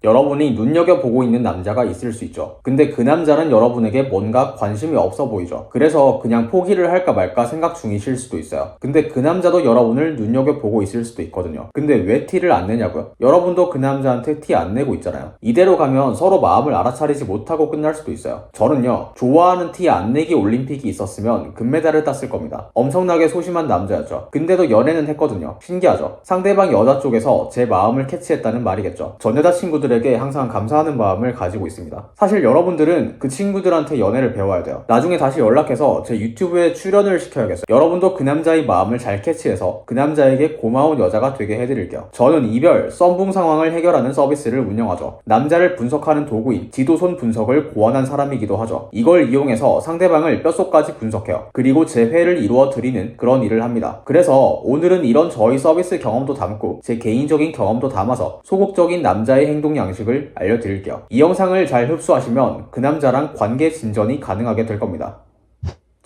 여러분이 눈여겨보고 있는 남자가 있을 수 있죠. 근데 그 남자는 여러분에게 뭔가 관심이 없어 보이죠. 그래서 그냥 포기를 할까 말까 생각 중이실 수도 있어요. 근데 그 남자도 여러분을 눈여겨보고 있을 수도 있거든요. 근데 왜 티를 안 내냐고요? 여러분도 그 남자한테 티 안 내고 있잖아요. 이대로 가면 서로 마음을 알아차리지 못하고 끝날 수도 있어요. 저는요, 좋아하는 티 안 내기 올림픽이 있었으면 금메달을 땄을 겁니다. 엄청나게 소심한 남자였죠. 근데도 연애는 했거든요. 신기하죠? 상대방 여자 쪽에서 제 마음을 캐치했다는 말이겠죠. 전 여자친구들에게 항상 감사하는 마음을 가지고 있습니다. 사실 여러분들은 그 친구들한테 연애를 배워야 돼요. 나중에 다시 연락해서 제 유튜브에 출연을 시켜야겠어요. 여러분도 그 남자의 마음을 잘 캐치해서 그 남자에게 고마운 여자가 되게 해드릴게요. 저는 이별, 썸붕 상황을 해결하는 서비스를 운영하죠. 남자를 분석하는 도구인 지도손 분석을 고안한 사람이기도 하죠. 이걸 이용해서 상대방을 뼛속까지 분석해요. 그리고 재회를 이루어 드리는 그런 일을 합니다. 그래서 오늘은 이런 저희 서비스 경험도 담고 제 개인적인 경험도 담아서 소극적인 남자의 행동 양식을 알려드릴게요. 이 영상을 잘 흡수하시면 그 남자랑 관계 진전이 가능하게 될 겁니다.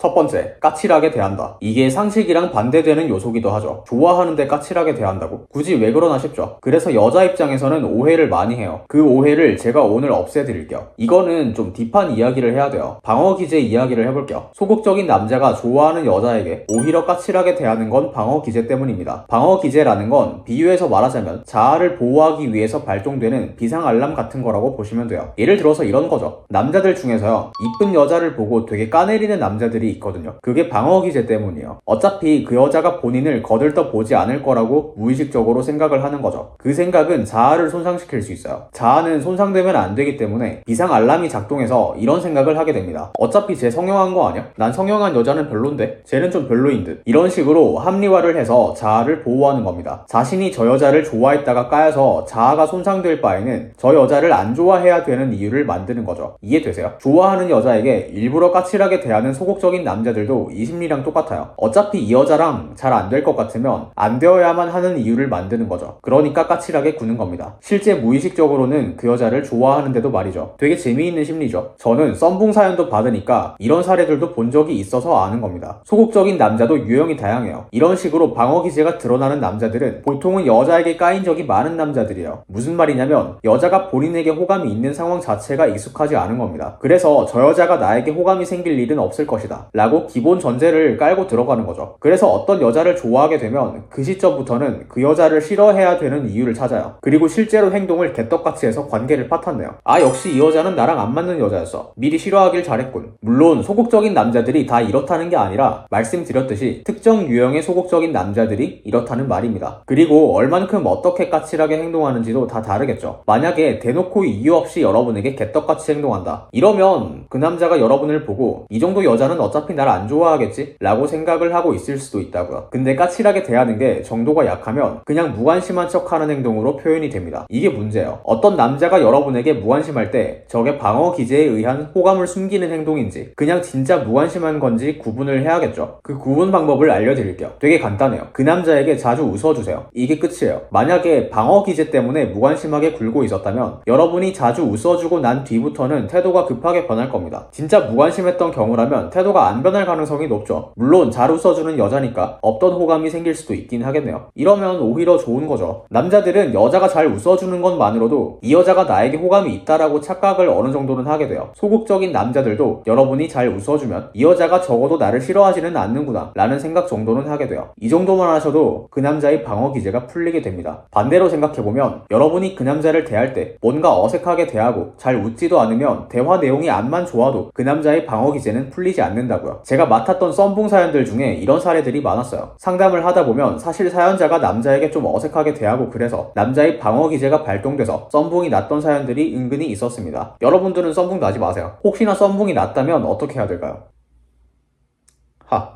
첫 번째, 까칠하게 대한다. 이게 상식이랑 반대되는 요소기도 하죠. 좋아하는데 까칠하게 대한다고? 굳이 왜 그러나 싶죠. 그래서 여자 입장에서는 오해를 많이 해요. 그 오해를 제가 오늘 없애드릴게요. 이거는 좀 딥한 이야기를 해야 돼요. 방어기제 이야기를 해볼게요. 소극적인 남자가 좋아하는 여자에게 오히려 까칠하게 대하는 건 방어기제 때문입니다. 방어기제라는 건 비유해서 말하자면 자아를 보호하기 위해서 발동되는 비상알람 같은 거라고 보시면 돼요. 예를 들어서 이런 거죠. 남자들 중에서요, 이쁜 여자를 보고 되게 까내리는 남자들이 있거든요. 그게 방어기제 때문이에요. 어차피 그 여자가 본인을 거들떠 보지 않을 거라고 무의식적으로 생각을 하는 거죠. 그 생각은 자아를 손상시킬 수 있어요. 자아는 손상되면 안 되기 때문에 비상 알람이 작동해서 이런 생각을 하게 됩니다. 어차피 쟤 성형한 거 아니야? 난 성형한 여자는 별론데 쟤는 좀 별로인 듯. 이런 식으로 합리화를 해서 자아를 보호하는 겁니다. 자신이 저 여자를 좋아했다가 까여서 자아가 손상될 바에는 저 여자를 안 좋아해야 되는 이유를 만드는 거죠. 이해되세요? 좋아하는 여자에게 일부러 까칠하게 대하는 소극적인 남자들도 이 심리랑 똑같아요. 어차피 이 여자랑 잘 안 될 것 같으면 안 되어야만 하는 이유를 만드는 거죠. 그러니까 까칠하게 구는 겁니다. 실제 무의식적으로는 그 여자를 좋아하는데도 말이죠. 되게 재미있는 심리죠. 저는 썸붕 사연도 받으니까 이런 사례들도 본 적이 있어서 아는 겁니다. 소극적인 남자도 유형이 다양해요. 이런 식으로 방어기제가 드러나는 남자들은 보통은 여자에게 까인 적이 많은 남자들이에요. 무슨 말이냐면 여자가 본인에게 호감이 있는 상황 자체가 익숙하지 않은 겁니다. 그래서 저 여자가 나에게 호감이 생길 일은 없을 것이다 라고 기본 전제를 깔고 들어가는 거죠. 그래서 어떤 여자를 좋아하게 되면 그 시점부터는 그 여자를 싫어해야 되는 이유를 찾아요. 그리고 실제로 행동을 개떡같이 해서 관계를 파탄내요. 아, 역시 이 여자는 나랑 안 맞는 여자였어. 미리 싫어하길 잘했군. 물론 소극적인 남자들이 다 이렇다는 게 아니라 말씀드렸듯이 특정 유형의 소극적인 남자들이 이렇다는 말입니다. 그리고 얼만큼 어떻게 까칠하게 행동하는지도 다 다르겠죠. 만약에 대놓고 이유 없이 여러분에게 개떡같이 행동한다. 이러면 그 남자가 여러분을 보고 이 정도 여자는 어차피 날 안 좋아하겠지? 라고 생각을 하고 있을 수도 있다고요. 근데 까칠하게 대하는 게 정도가 약하면 그냥 무관심한 척하는 행동으로 표현이 됩니다. 이게 문제예요. 어떤 남자가 여러분에게 무관심할 때 저게 방어 기제에 의한 호감을 숨기는 행동인지 그냥 진짜 무관심한 건지 구분을 해야겠죠. 그 구분 방법을 알려드릴게요. 되게 간단해요. 그 남자에게 자주 웃어주세요. 이게 끝이에요. 만약에 방어 기제 때문에 무관심하게 굴고 있었다면 여러분이 자주 웃어주고 난 뒤부터는 태도가 급하게 변할 겁니다. 진짜 무관심했던 경우라면 태도가 안 변할 가능성이 높죠. 물론 잘 웃어주는 여자니까 없던 호감이 생길 수도 있긴 하겠네요. 이러면 오히려 좋은 거죠. 남자들은 여자가 잘 웃어주는 것만으로도 이 여자가 나에게 호감이 있다라고 착각을 어느 정도는 하게 돼요. 소극적인 남자들도 여러분이 잘 웃어주면 이 여자가 적어도 나를 싫어하지는 않는구나 라는 생각 정도는 하게 돼요. 이 정도만 하셔도 그 남자의 방어 기제가 풀리게 됩니다. 반대로 생각해보면 여러분이 그 남자를 대할 때 뭔가 어색하게 대하고 잘 웃지도 않으면 대화 내용이 암만 좋아도 그 남자의 방어 기제는 풀리지 않는다고요. 제가 맡았던 썸붕 사연들 중에 이런 사례들이 많았어요. 상담을 하다 보면 사실 사연자가 남자에게 좀 어색하게 대하고 그래서 남자의 방어 기제가 발동돼서 썸붕이 났던 사연들이 은근히 있었습니다. 여러분들은 썸붕 나지 마세요. 혹시나 썸붕이 났다면 어떻게 해야 될까요?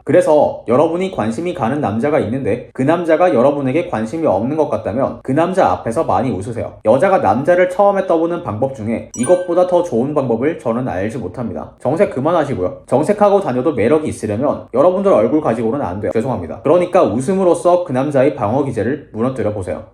그래서 여러분이 관심이 가는 남자가 있는데 그 남자가 여러분에게 관심이 없는 것 같다면 그 남자 앞에서 많이 웃으세요. 여자가 남자를 처음에 떠보는 방법 중에 이것보다 더 좋은 방법을 저는 알지 못합니다. 정색 그만하시고요. 정색하고 다녀도 매력이 있으려면 여러분들 얼굴 가지고는 안 돼요. 죄송합니다. 그러니까 웃음으로써 그 남자의 방어 기제를 무너뜨려 보세요.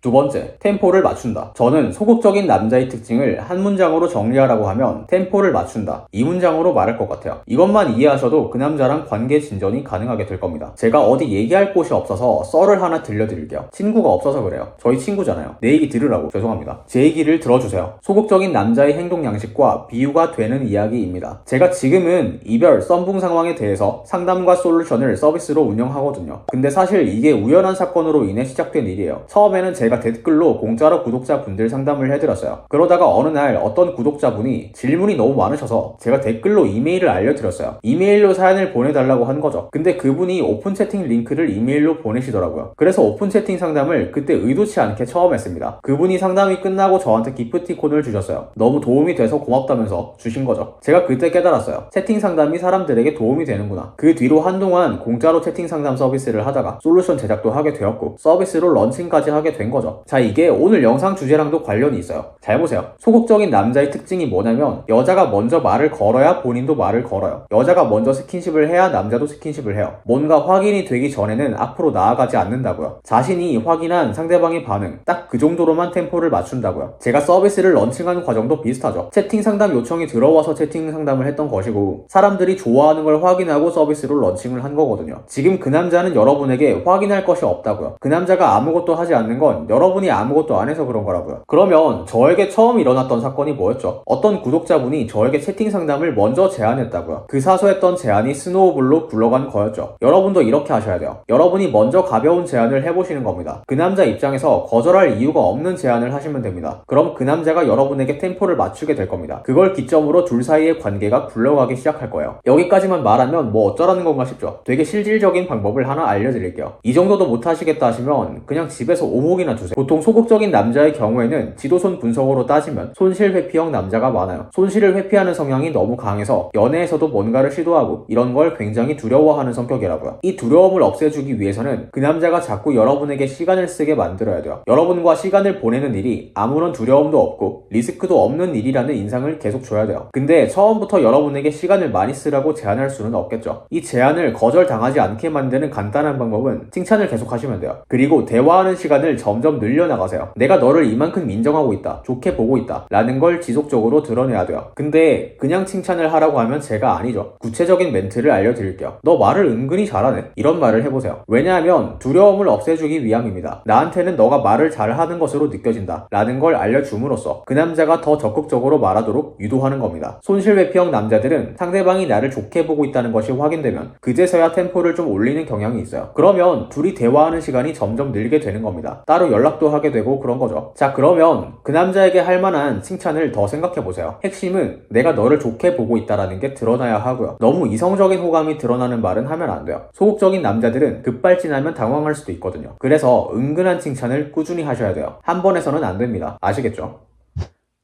두 번째, 템포를 맞춘다. 저는 소극적인 남자의 특징을 한 문장으로 정리하라고 하면 템포를 맞춘다, 이 문장으로 말할 것 같아요. 이것만 이해하셔도 그 남자랑 관계 진전이 가능하게 될 겁니다. 제가 어디 얘기할 곳이 없어서 썰을 하나 들려드릴게요. 친구가 없어서 그래요. 저희 친구잖아요. 내 얘기 들으라고. 죄송합니다. 제 얘기를 들어주세요. 소극적인 남자의 행동 양식과 비유가 되는 이야기입니다. 제가 지금은 이별, 썸붕 상황에 대해서 상담과 솔루션을 서비스로 운영하거든요. 근데 사실 이게 우연한 사건으로 인해 시작된 일이에요. 처음에는 제가 댓글로 공짜로 구독자분들 상담을 해드렸어요. 그러다가 어느 날 어떤 구독자분이 질문이 너무 많으셔서 제가 댓글로 이메일을 알려드렸어요. 이메일로 사연을 보내달라고 한 거죠. 근데 그분이 오픈 채팅 링크를 이메일로 보내시더라고요. 그래서 오픈 채팅 상담을 그때 의도치 않게 처음 했습니다. 그분이 상담이 끝나고 저한테 기프티콘을 주셨어요. 너무 도움이 돼서 고맙다면서 주신 거죠. 제가 그때 깨달았어요. 채팅 상담이 사람들에게 도움이 되는구나. 그 뒤로 한동안 공짜로 채팅 상담 서비스를 하다가 솔루션 제작도 하게 되었고 서비스로 런칭까지 하게 된 거죠. 자, 이게 오늘 영상 주제랑도 관련이 있어요. 잘 보세요. 소극적인 남자의 특징이 뭐냐면 여자가 먼저 말을 걸어야 본인도 말을 걸어요. 여자가 먼저 스킨십을 해야 남자도 스킨십을 해요. 뭔가 확인이 되기 전에는 앞으로 나아가지 않는다고요. 자신이 확인한 상대방의 반응, 딱 그 정도로만 템포를 맞춘다고요. 제가 서비스를 런칭한 과정도 비슷하죠. 채팅 상담 요청이 들어와서 채팅 상담을 했던 것이고 사람들이 좋아하는 걸 확인하고 서비스로 런칭을 한 거거든요. 지금 그 남자는 여러분에게 확인할 것이 없다고요. 그 남자가 아무것도 하지 않는 건 여러분이 아무것도 안 해서 그런 거라고요. 그러면 저에게 처음 일어났던 사건이 뭐였죠? 어떤 구독자분이 저에게 채팅 상담을 먼저 제안했다고요. 그 사소했던 제안이 스노우볼로 굴러간 거였죠. 여러분도 이렇게 하셔야 돼요. 여러분이 먼저 가벼운 제안을 해보시는 겁니다. 그 남자 입장에서 거절할 이유가 없는 제안을 하시면 됩니다. 그럼 그 남자가 여러분에게 템포를 맞추게 될 겁니다. 그걸 기점으로 둘 사이의 관계가 굴러가기 시작할 거예요. 여기까지만 말하면 뭐 어쩌라는 건가 싶죠? 되게 실질적인 방법을 하나 알려드릴게요. 이 정도도 못하시겠다 하시면 그냥 집에서 오목이나 두세요. 보통 소극적인 남자의 경우에는 지도손 분석으로 따지면 손실 회피형 남자가 많아요. 손실을 회피하는 성향이 너무 강해서 연애에서도 뭔가를 시도하고 이런 걸 굉장히 두려워하는 성격이라고요. 이 두려움을 없애주기 위해서는 그 남자가 자꾸 여러분에게 시간을 쓰게 만들어야 돼요. 여러분과 시간을 보내는 일이 아무런 두려움도 없고 리스크도 없는 일이라는 인상을 계속 줘야 돼요. 근데 처음부터 여러분에게 시간을 많이 쓰라고 제안할 수는 없겠죠. 이 제안을 거절당하지 않게 만드는 간단한 방법은 칭찬을 계속 하시면 돼요. 그리고 대화하는 시간을 점점 늘려나가세요. 내가 너를 이만큼 인정하고 있다, 좋게 보고 있다 라는 걸 지속적으로 드러내야 돼요. 근데 그냥 칭찬을 하라고 하면 제가 아니죠. 구체적인 멘트를 알려드릴게요. 너 말을 은근히 잘하네, 이런 말을 해보세요. 왜냐하면 두려움을 없애주기 위함입니다. 나한테는 너가 말을 잘하는 것으로 느껴진다 라는 걸 알려줌으로써 그 남자가 더 적극적으로 말하도록 유도하는 겁니다. 손실회피형 남자들은 상대방이 나를 좋게 보고 있다는 것이 확인되면 그제서야 템포를 좀 올리는 경향이 있어요. 그러면 둘이 대화하는 시간이 점점 늘게 되는 겁니다. 따로 연락도 하게 되고 그런 거죠. 자, 그러면 그 남자에게 할 만한 칭찬을 더 생각해보세요. 핵심은 내가 너를 좋게 보고 있다라는 게 드러나야 하고요. 너무 이성적인 호감이 드러나는 말은 하면 안 돼요. 소극적인 남자들은 급발진하면 당황할 수도 있거든요. 그래서 은근한 칭찬을 꾸준히 하셔야 돼요. 한 번에서는 안 됩니다. 아시겠죠?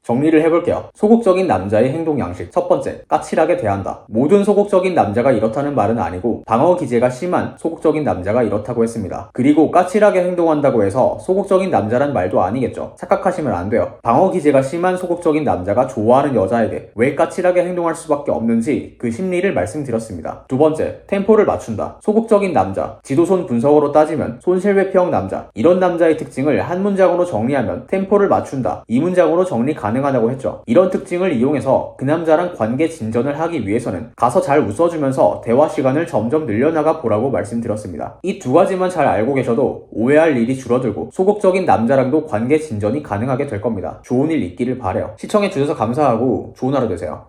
정리를 해볼게요. 소극적인 남자의 행동 양식. 첫 번째, 까칠하게 대한다. 모든 소극적인 남자가 이렇다는 말은 아니고 방어 기제가 심한 소극적인 남자가 이렇다고 했습니다. 그리고 까칠하게 행동한다고 해서 소극적인 남자란 말도 아니겠죠. 착각하시면 안 돼요. 방어 기제가 심한 소극적인 남자가 좋아하는 여자에게 왜 까칠하게 행동할 수밖에 없는지 그 심리를 말씀드렸습니다. 두 번째, 템포를 맞춘다. 소극적인 남자, 지도손 분석으로 따지면 손실회피형 남자, 이런 남자의 특징을 한 문장으로 정리하면 템포를 맞춘다, 이 문장으로 정리 가능하다고 했죠. 이런 특징을 이용해서 그 남자랑 관계 진전을 하기 위해서는 가서 잘 웃어주면서 대화 시간을 점점 늘려나가 보라고 말씀드렸습니다. 이 두 가지만 잘 알고 계셔도 오해할 일이 줄어들고 소극적인 남자랑도 관계 진전이 가능하게 될 겁니다. 좋은 일 있기를 바래요. 시청해주셔서 감사하고 좋은 하루 되세요.